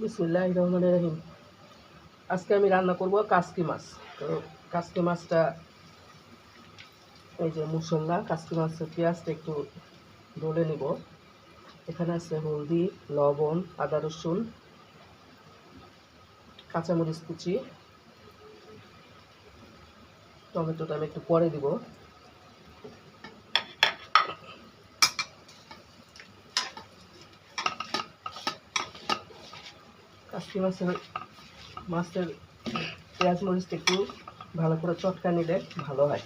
বিসমিল্লাহির রহমানির রহিম। আজকে আমি রান্না করব কাসকি মাছ। তো কাসকি মাছটা, এই যে মশলা, কাসকি মাছের পেঁয়াজটা একটু ডলে নিব। এখানে আছে হলদি, লবণ, আদা রসুন, কাঁচামরিচ কুচি, টমেটোটা আমি একটু পরে দিব। কাসকি মাছের পেঁয়াজ মরিচটা একটু ভালো করে চটকা নিলে ভালো হয়।